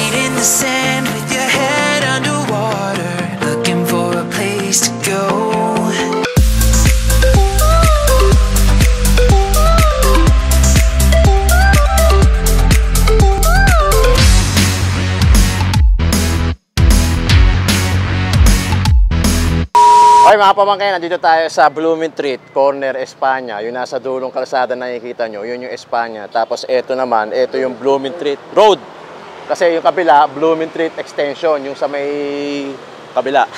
feet in the sand with your head underwater, looking for a place to go. Okay mga pamangkin, nandito tayo sa Blooming Treat, Corner Espanya. Yung nasa dulong kalsada na nakikita nyo, yun yung Espanya. Tapos ito naman, ito yung Blooming Treat Road. Kasi yung kabila, Blooming Treat Extension, yung sa may kabila.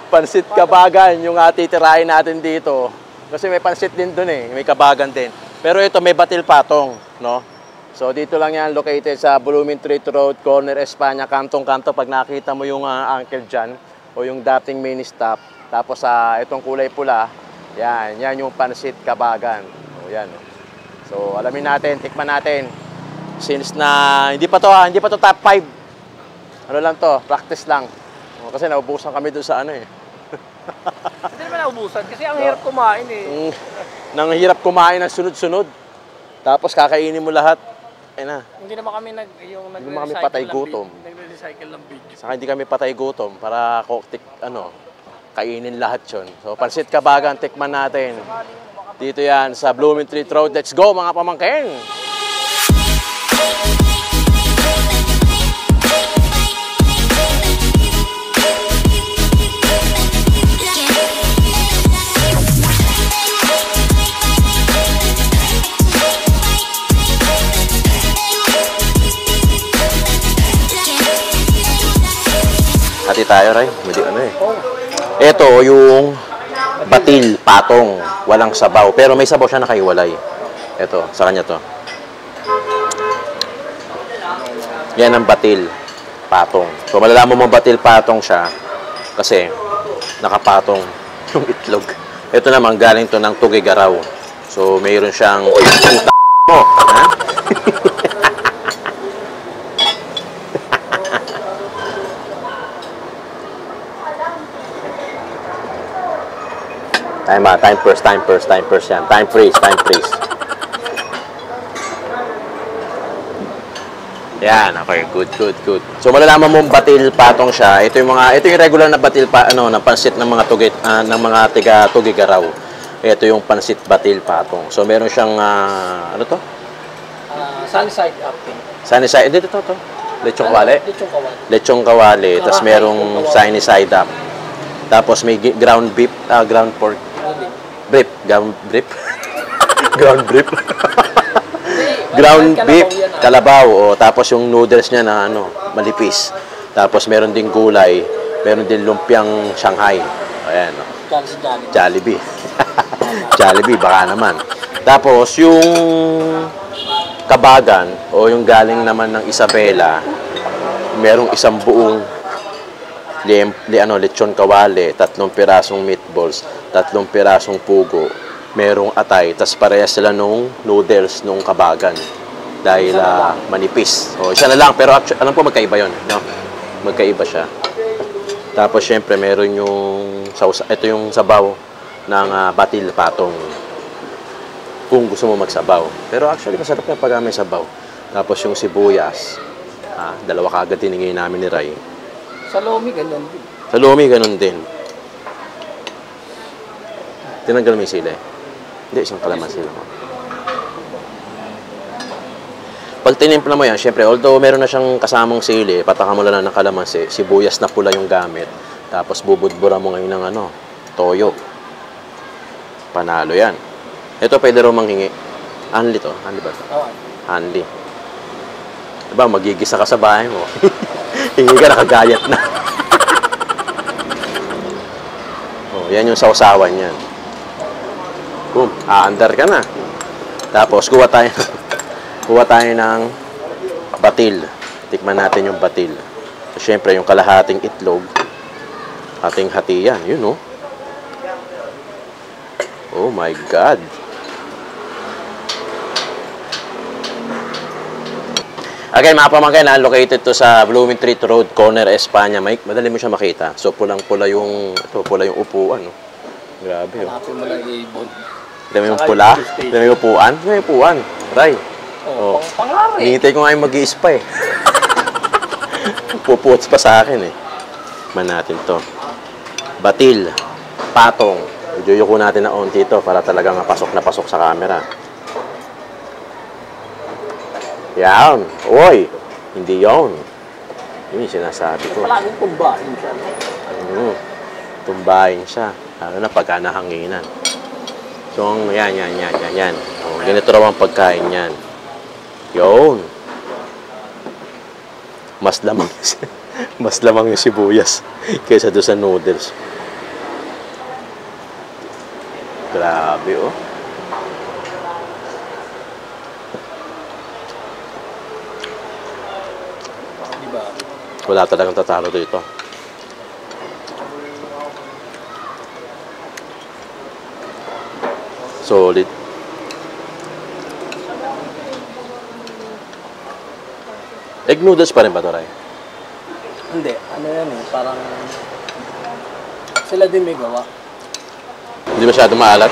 Pansit Kabagan, yung titirahin natin dito. Kasi may pansit din dun eh, may Kabagan din. Pero ito may Batil Patong, no? So dito lang yan, located sa Blooming Treat Road, Corner Espanya, kantong-kanto. Pag nakita mo yung uncle dyan, o yung dating mini stop, tapos itong kulay pula, yan yung Pansit Kabagan. O yan. So alamin natin, tikman natin. Since na hindi pa to top 5. Ano lang to, practice lang. O, kasi naubusan kami doon sa ano eh. Hindi naman naubusan kasi ang hirap kumain eh. Nang hirap kumain ng sunod-sunod. Tapos kakainin mo lahat. Ayun na. Hindi naman kami Hindi naman kami patay gutom. Nagre-recycle ng video. Saka hindi kami patay gutom para kainin lahat yun. So, Pansit Kabagan, tikman natin. Dito yan sa Blooming Treat Road. Let's go mga pamangkin! Hati tayo, Ray. Hindi ano eh. Ito yung Batil Patong. Walang sabaw. Pero may sabaw siya nakaiwalay. Ito, sa kanya to. Yan ang Batil Patong. So, malalaman mo Batil Patong siya kasi nakapatong yung itlog. Ito naman, galing to ng Tugigaraw. So, mayroon siyang mo. Ha? Time first yan. Time freeze. Yan, okay, good. So malalaman mo Batil Patong siya. Ito yung regular na Batil na pansit ng mga tiga Tugigaraw. Ito yung pansit Batil Patong. So meron siyang ano to? Sunny side up. Sunny side, dito to. Lechong kawali. Lechong kawali, tapos merong sunny side up. Tapos may ground beef, ground pork. Ground beef. Ground beef, kalabaw. Tapos yung noodles niya na malipis. Tapos meron din gulay, meron din lumpiang Shanghai. Ayan. Jollibee. Jollibee, baka naman. Tapos yung Kabagan o yung galing naman ng Isabela, merong isang buong lechon kawali, 3 pirasong meatballs, 3 pirasong pugo, merong atay, tas parehas sila nung noodles nung Kabagan dahil manipis. O, isa na lang, pero alam ko magkaiba yun, no? Magkaiba siya. Tapos syempre meron yung ito yung sabaw ng Batil Patong. Kung gusto mo magsabaw. Pero actually masarap na pag may sabaw. Tapos yung sibuyas, 2 kagad tiningin namin ni Ray. Sa Lomi, ganun din. Sa Lomi, ganun din. Tinanggal mo yung sili. Hindi, isang kalamansi lang. Pag tinimpla mo yan, syempre, although meron na siyang kasamang sili, pataka mo lang ng kalamansi, sibuyas na pula yung gamit. Tapos bubudbura mo ngayon ng toyo. Panalo yan. Ito, pwede rin manghingi. Hanli to. Hanli ba ito? Oo. Hanli. Diba, magigisa ka sa bahay mo. Hingi ka, nakagayat na. Oh, yan yung sausawan yan. Boom, aandar ka na. Tapos, kuha tayo ng batil. Tikman natin yung batil. So, syempre, yung kalahating itlog, hating-hati yan. Yun, oh. Oh my God. Okay, mga pamangkin, located to sa Blooming Treat Road, Corner Espanya. Madali mo siya makita. So, pulang-pula yung upuan. No? Grabe, oh. Hanapin mo lang ibon. Dami yung pula? Dami yung upuan? Dami yung upuan. Ray. Oh. Pangari. Hihintay ko nga yung mag-i-spa eh. Nagpuputs pa sa akin eh. Man natin to. Batil. Patong. Iyuyuko natin na onti ito para talagang pasok na pasok sa camera. Yan. Oy. Hindi yon. Yun yung sinasabi ko. Palaging kumbahin siya. Tumbahin siya. Lalo na pagka nahanginan. So, yan. O, ganito raw ang pagkain yan. Yun. Mas lamang yung sibuyas kaysa doon sa noodles. Grabe, oh. Diba? Wala talagang tatalo dito. Solid. Egg noodles pa rin ba ito, Ray? Hindi. Ano yan eh. Parang sila din may gawa. Hindi masyado maalat?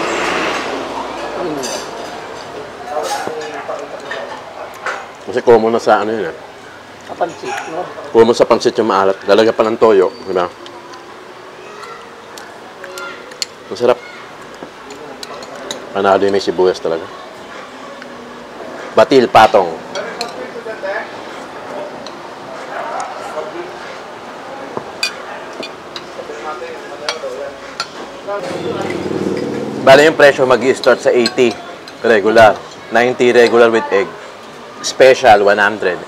Kasi common na sa ano yun eh. Kapansit, no? Common sa pansit yung maalat. Lalagyan pa ng toyo, di ba? Masarap. Panalo yung may sibuyas talaga. Batil, patong. Bale yung presyo mag-i-start sa 80 regular, 90 regular with egg, special 100,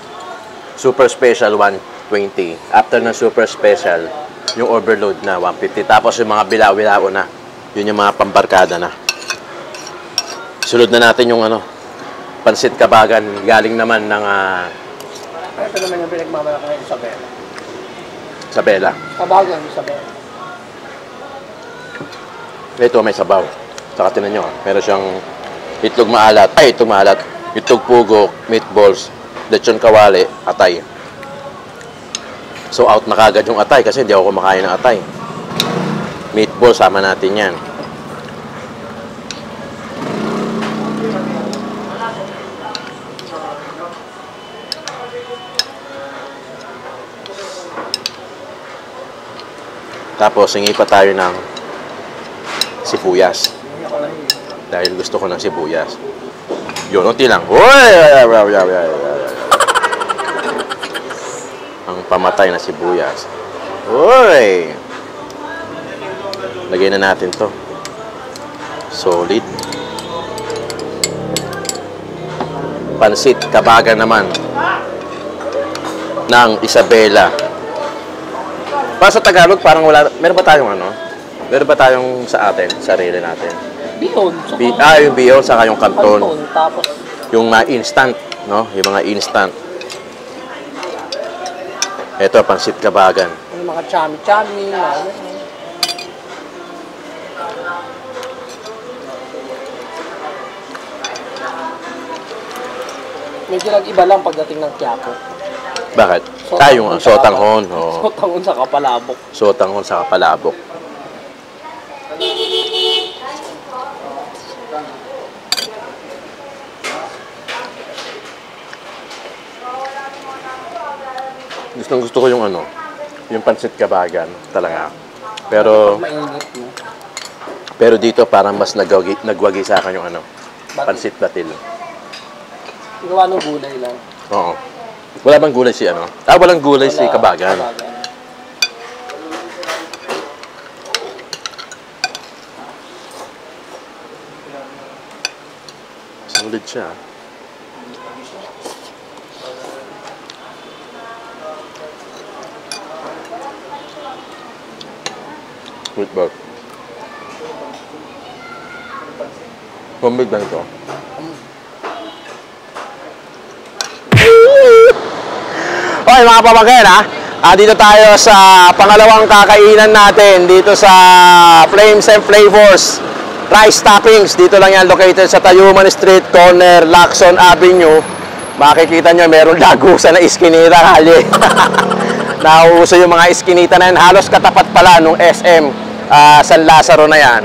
super special 120. After ng super special, yung overload na 150. Tapos yung mga bilaw-bilaw na, yun yung mga pambarkada na. Sunod na natin yung ano, pansit kabagan, galing naman ng Ito naman yung pinagmamalaki ng Isabela. Isabela. Kabagan, Isabela. Ito may sabaw. Saka tinan nyo, meron siyang itlog maalat. Ay, itlog maalat. Itlog pugo, meatballs, lechon kawali, atay. So out na kagad yung atay kasi hindi ako kumakain ng atay. Meatballs, sama natin yan. Tapos, hingi pa tayo ng sibuyas. Dahil gusto ko ng sibuyas. Yun, unti lang. Ang pamatay na sibuyas. Uy! Lagay na natin to. Solid. Pansit, kabagan naman. Ng Isabela. Para sa Tagalog, parang wala. Meron ba tayong ano? Meron ba tayong sa atin, sarili natin? Bihon. Yung bihon, saka yung kanton. Tapos Yung mga instant, no? Yung mga instant. Ito, pansit kabagan. yung mga chami-chami. Medyo nag-iba lang pagdating ng Quiapo. Bakit? Yung sotanghon. Oh. Sotanghon sa Kapalabok. Sotanghon sa Kapalabok. Gusto ko yung ano, yung pansit kabagan talaga. Pero Mainit, no? pero dito parang mas nagwagi sa akin yung ano, pansit batil. Gawa ng gulay lang. Oo. Wala bang gulay si ano? Walang gulay si kabagan. Solid siya. Meatball. Homemade ba ito? Okay mga pamangkin ha, dito tayo sa pangalawang kakainan natin dito sa Flames and Flavors Rice Toppings. Dito lang yan located sa Tayuman Street, corner Lacson Avenue. Makikita nyo meron lagusan na iskinita kalye. Nauuso yung mga iskinita na yan, halos katapat pala nung SM San Lazaro na yan.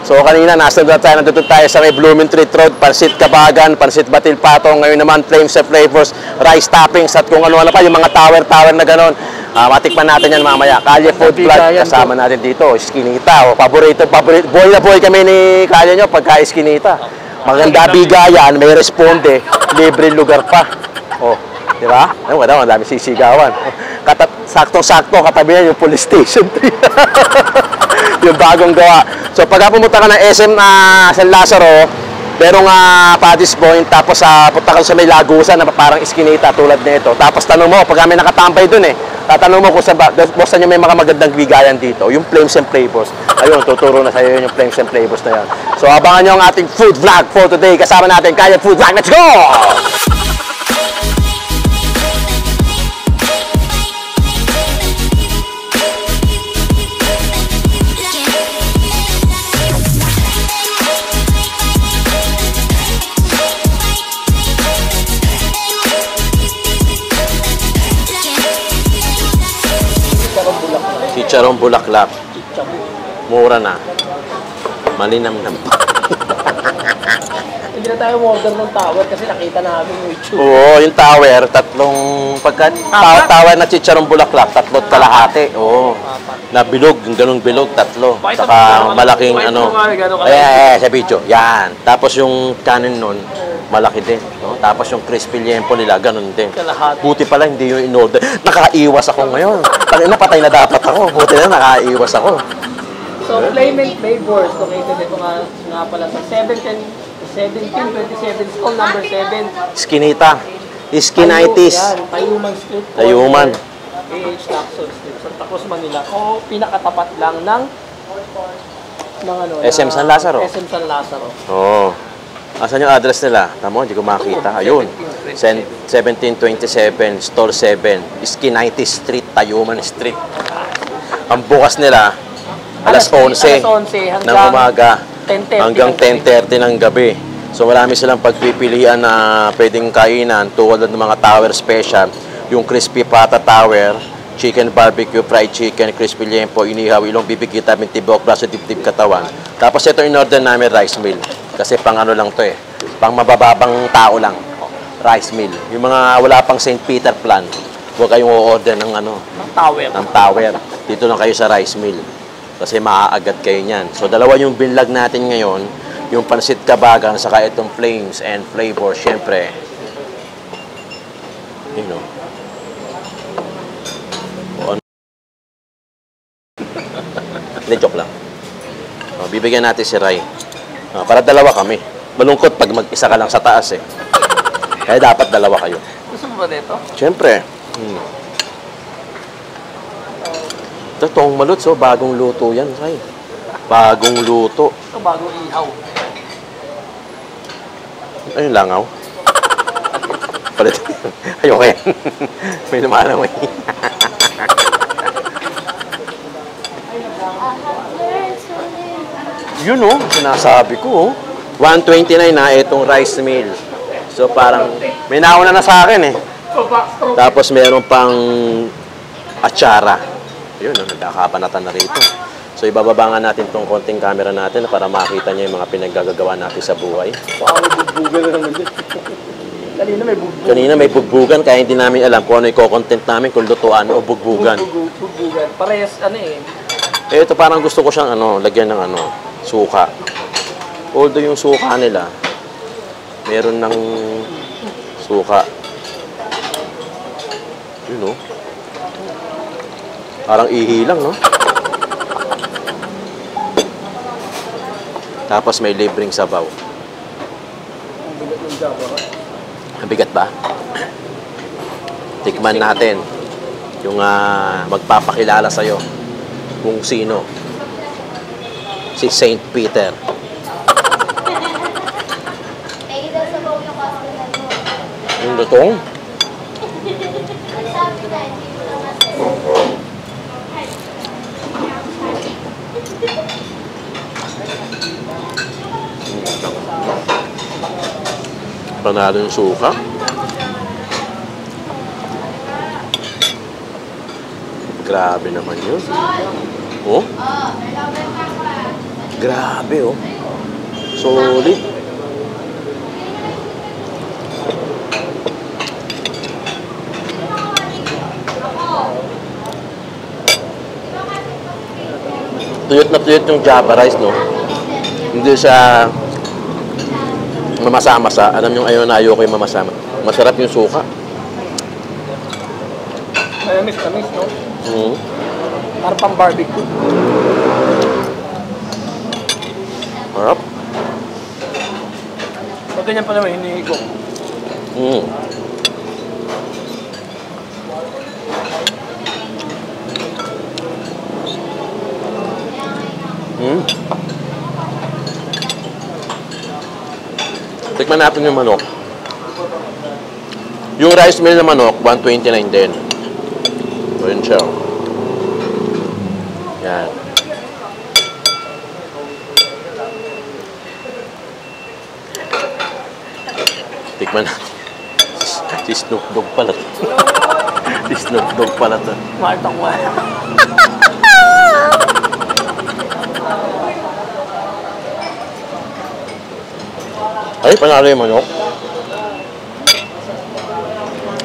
So kanina nandito tayo sa may Blooming Treat Road, pansit kabagan, pansit batil patong. Ngayon naman Flames and Flavors Rice Toppings at kung ano pa yung mga tower na ganon. Matikman natin yan mamaya. Kalye Food Vlog, Bigayan kasama natin dito. Iskinita. Paborito. Boy na boy kami ni Kalye nyo pagka iskinita. Maganda bigayan, may responde, libre lugar pa. Oh, di ba? Ayun, wala, ang dami sisigawan. Saktong-sakto, katabi yan yung police station 3. Yung bagong gawa. So, pagka pumunta ka ng SM San Lazaro, merong Paddy's Point, tapos punta ka sa may Lagusan na parang iskinita tulad nito. Tapos tanong mo, pag may nakatambay dun tatanong mo kung saan nyo may mga magandang bigayan dito. Yung Flames and Flavors. Ayun, tuturo na sa'yo yung Flames and Flavors na yan. So, abangan nyo ang ating food vlog for today. Kasama natin, Kalye Food Vlog. Let's go! Chicharong bulaklak. Mura na. Malinamnam. Hindi na tayo order ng tower kasi nakita namin yung YouTube. Oo, yung tower, tatlong tower na chicharong bulaklak, tatlot kalahati. Oo. Na bilog, yung ganung bilog, tatlo. Saka malaking sa video. Yan. Tapos yung kanin nun, malaki din. No? Tapos yung crispy liempo nila, ganun din. Buti pala hindi yung in-order. Nakaiwas ako ngayon. Patay na dapat ako. Buti na nakaiwas ako. So, Flame and Flavors, located ito nga pala sa 1727 School number 7. Skinita. Skinitis. Yan, Tayuman Street. Tayuman. AH Lacson Street. Santa Cruz, Manila. O pinakatapat lang ng SM San Lazaro. SM San Lazaro. Oo. Asan yung address nila? Tamo, hindi ko makita. Ayun. 1727, Store 7, Skinitis Street, Tayuman Street. Ang bukas nila, alas 11 ng umaga hanggang 10:30 ng gabi. So marami silang pagpipilian na pwedeng kainan tulad ng mga tower special. Yung crispy pata tower, chicken barbecue, fried chicken, crispy liempo, inihaw, ilong bibig, vitamin, tibok, braso, dibdib, katawan. Tapos ito in-order namin rice meal. Kasi pang ano lang to pang mabababang tao lang. Rice meal. Yung mga wala pang St. Peter plan, huwag kayong o-order ng ng tower. Dito lang kayo sa rice meal. Kasi maaagad kayo niyan. So dalawa yung binlog natin ngayon, yung pansit kabagan, saka itong Flames and Flavors, syempre. You know. Hindi, joke lang. Bibigyan natin si Rai. Para dalawa kami. Malungkot pag mag-isa ka lang sa taas Kaya dapat dalawa kayo. Gusto mo ba dito? Siyempre. Ito, toong maluts, bagong luto yan, Rai. Bagong luto. Ito, bagong ihaw. Ayun, langaw. Palit. Ayoko yan. May lumalangoy. Yun sinasabi ko 129 na itong rice meal. So parang may nauna na sa akin Tapos meron pang atsara. Yun, nagkakapanatan na rito. So ibababa nga natin tong konting camera natin para makita niyo yung mga pinaggagawa natin sa buhay. Bugbugan na naman din. Kanina may bugbugan kaya hindi namin alam kung ano i-content namin, kung lutuan o bugbugan. Bugbugan. Parehas Ito parang gusto ko siyang lagyan ng suka. Although yung suka nila, meron ng suka. Yun Parang ihi lang, no? Tapos may libreng sabaw. Ang bigat ba? Tikman natin yung magpapakilala sa'yo kung sino. Si St. Peter. Yung lutong? Panalo yung suka. Grabe naman yun. Oh? Grabe, Solid. Tuyot na tuyot yung Java rice, no? Hindi siya mamasa-masa. Alam yung ayoko yung mamasa. Masarap yung suka. Tamis, no? Mm. Para pang barbecue. Harap. Pag ganyan pa naman, hinihigop. Mm. Mm. Tikman natin yung manok. Yung rice meal na manok, 129 din. So, yun siya. Yan. Tikman natin. Si Snoop Dogg pala to. Si Snoop Dogg pala to. Mahal tang mahal. Ay, panalo yung manok.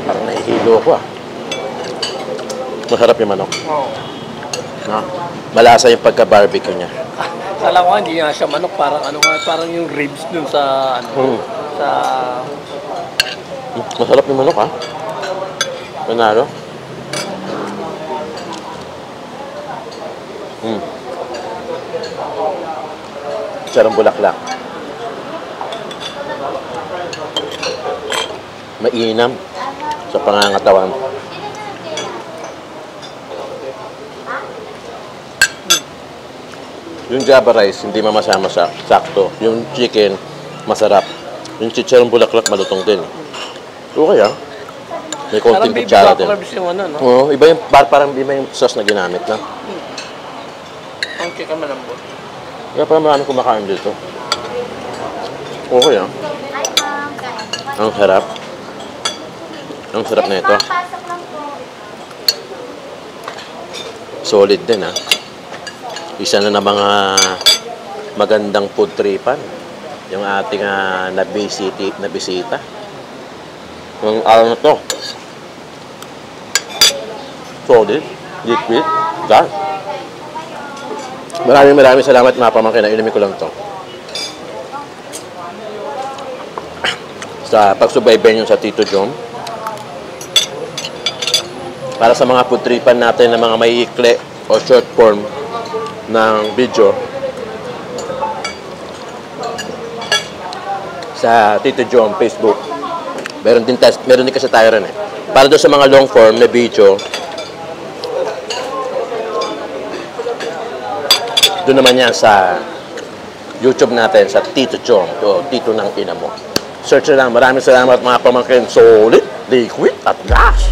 Parang nahihilo ko ah. Masarap yung manok. Oo. No? Malasa yung pagka-barbecue niya. Kala ko nga, hindi nga siya manok. Parang ano nga, parang yung ribs dun sa, ano, sa... Masarap yung manok ah. Panalo. Sarang bulaklak. Mainam sa pangangatawan. Yung Java rice, hindi mamasa-masa, sakto. Yung chicken, masarap. Yung chicharong bulaklak, malutong din. Okay ah. May Parang konting baby kutsara back din. ribs yung ano, no? Oo, iba yung, parang iba yung sauce na ginamit na. Ang chicken malambot. Kaya parang marami kumakain dito. Okay ah. Ang sarap. Ang sarap na ito. Solid din ah. Isa na ng mga magandang food tripan. Yung ating nabisita. Yung araw na to. Solid. Liquid. Dahil. Maraming salamat mga pamangkin. Inumin ko lang to. Sa pagsubaybay nyo sa Tito Jom. Para sa mga food tripan natin na mga may ikli o short form ng video sa Tito Jom Facebook. Meron din kasi tayo rin eh. Para doon sa mga long form na video, doon naman yan sa YouTube natin sa Tito Jom o Tito ng Ina Mo. Search na lang. Maraming salamat mga pamangkin. Solid, liquid at gas.